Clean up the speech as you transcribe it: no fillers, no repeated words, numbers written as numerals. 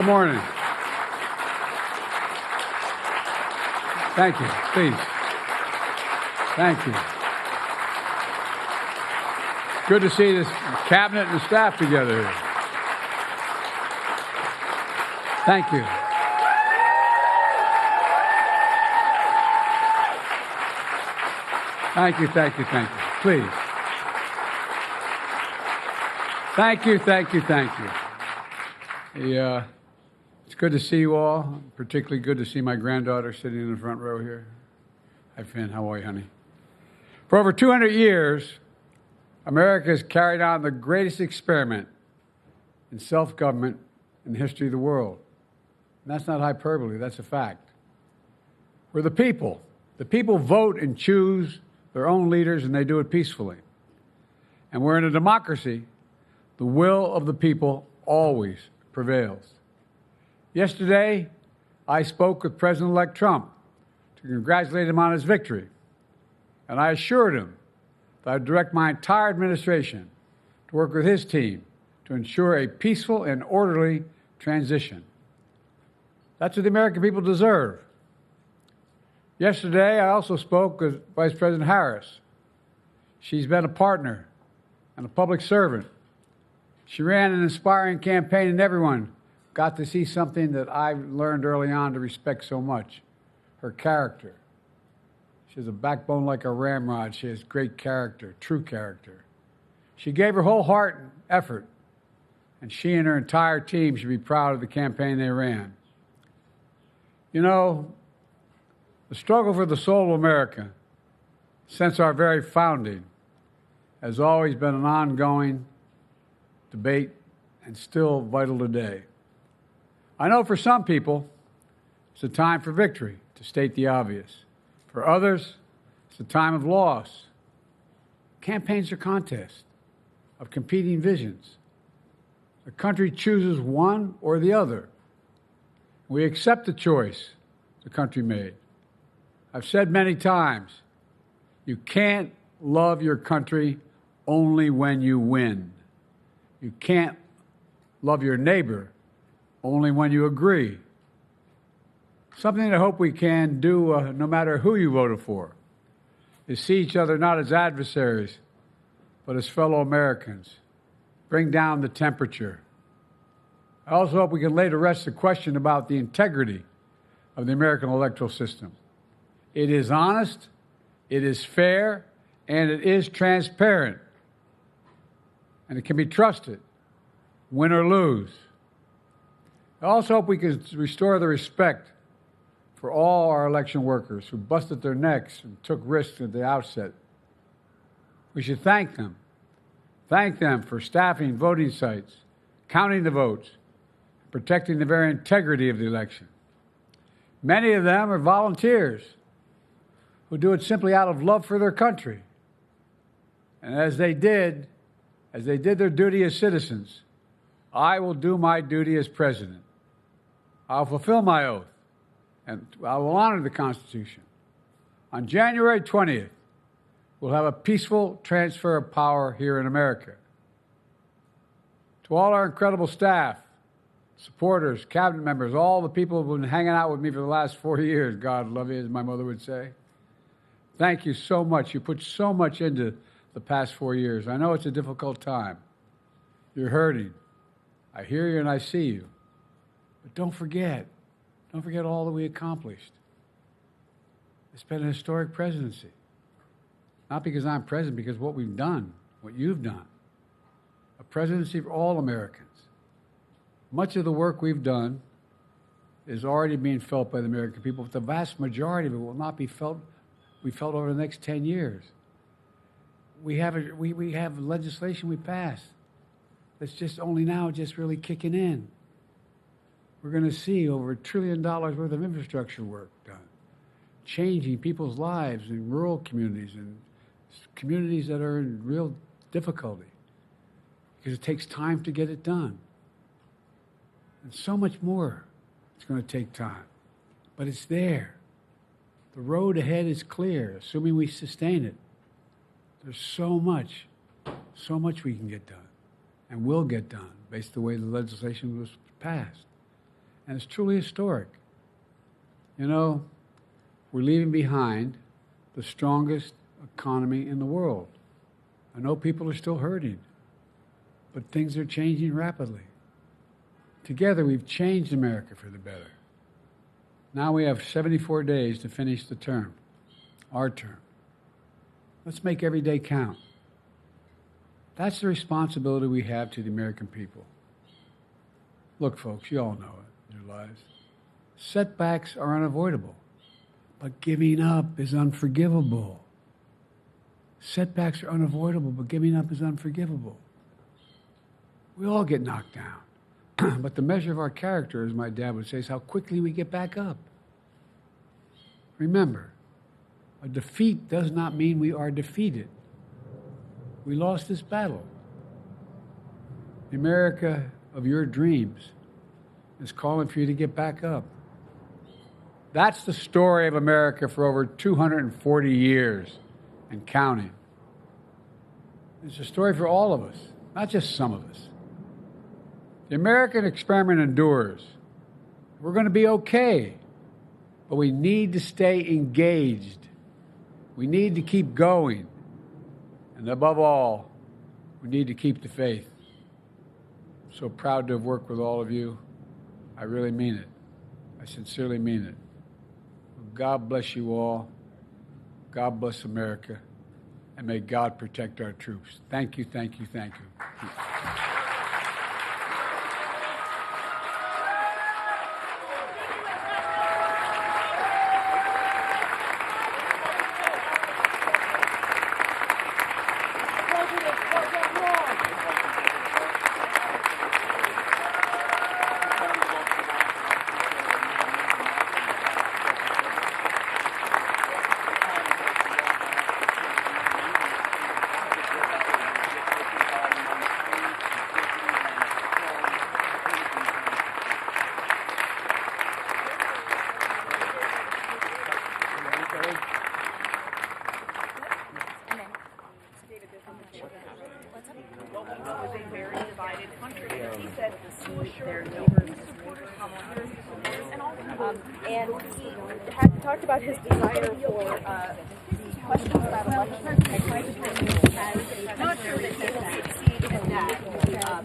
Good morning. Thank you. Please. Thank you. Good to see this cabinet and the staff together here. Thank you. Thank you, thank you, thank you. Please. Thank you, thank you, thank you. It's good to see you all. Particularly good to see my granddaughter sitting in the front row here. Hi, Finn. How are you, honey? For over 200 years, America has carried on the greatest experiment in self-government in the history of the world. And that's not hyperbole, that's a fact. We're the people. The people vote and choose their own leaders, and they do it peacefully. And we're in a democracy. The will of the people always prevails. Yesterday, I spoke with President-elect Trump to congratulate him on his victory. And I assured him that I'd direct my entire administration to work with his team to ensure a peaceful and orderly transition. That's what the American people deserve. Yesterday, I also spoke with Vice President Harris. She's been a partner and a public servant. She ran an inspiring campaign, and everyone got to see something that I learned early on to respect so much, her character. She has a backbone like a ramrod. She has great character, true character. She gave her whole heart and effort, and she and her entire team should be proud of the campaign they ran. You know, the struggle for the soul of America, since our very founding, has always been an ongoing debate and still vital today. I know for some people, it's a time for victory, to state the obvious. For others, it's a time of loss. Campaigns are contests of competing visions. The country chooses one or the other. We accept the choice the country made. I've said many times, you can't love your country only when you win. You can't love your neighbor only when you agree. Something I hope we can do, no matter who you voted for, is see each other not as adversaries, but as fellow Americans. Bring down the temperature. I also hope we can lay to rest the question about the integrity of the American electoral system. It is honest, it is fair, and it is transparent. And it can be trusted, win or lose. I also hope we can restore the respect for all our election workers who busted their necks and took risks at the outset. We should thank them. Thank them for staffing voting sites, counting the votes, protecting the very integrity of the election. Many of them are volunteers who do it simply out of love for their country. And as they did their duty as citizens, I will do my duty as president. I'll fulfill my oath, and I will honor the Constitution. On January 20th, we'll have a peaceful transfer of power here in America. To all our incredible staff, supporters, cabinet members, all the people who've been hanging out with me for the last 4 years, God love you, as my mother would say. Thank you so much. You put so much into the past 4 years. I know it's a difficult time. You're hurting. I hear you and I see you. But don't forget all that we accomplished. It's been a historic presidency. Not because I'm president, because what we've done, what you've done. A presidency for all Americans. Much of the work we've done is already being felt by the American people, but the vast majority of it will not be felt over the next 10 years. We have legislation we passed that's just only now just really kicking in. We're going to see over $1 trillion worth of infrastructure work done, changing people's lives in rural communities and communities that are in real difficulty because it takes time to get it done. And so much more it's going to take time, but it's there. The road ahead is clear, assuming we sustain it. There's so much we can get done and will get done based on the way the legislation was passed. and it's truly historic. You know, we're leaving behind the strongest economy in the world. I know people are still hurting, but things are changing rapidly. Together, we've changed America for the better. Now we have 74 days to finish the term, our term. Let's make every day count. That's the responsibility we have to the American people. Look, folks, you all know it in your lives. Setbacks are unavoidable, but giving up is unforgivable. Setbacks are unavoidable, but giving up is unforgivable. We all get knocked down, but the measure of our character, as my dad would say, is how quickly we get back up. Remember, a defeat does not mean we are defeated. We lost this battle. The America of your dreams is calling for you to get back up. That's the story of America for over 240 years and counting. It's a story for all of us, not just some of us. The American experiment endures. We're going to be okay, but we need to stay engaged. We need to keep going. And above all, we need to keep the faith. I'm so proud to have worked with all of you. I really mean it. I sincerely mean it. God bless you all. God bless America. And may God protect our troops. Thank you, thank you, thank you. And he had talked about his desire for questions about elections. I'm not sure that he will succeed in that.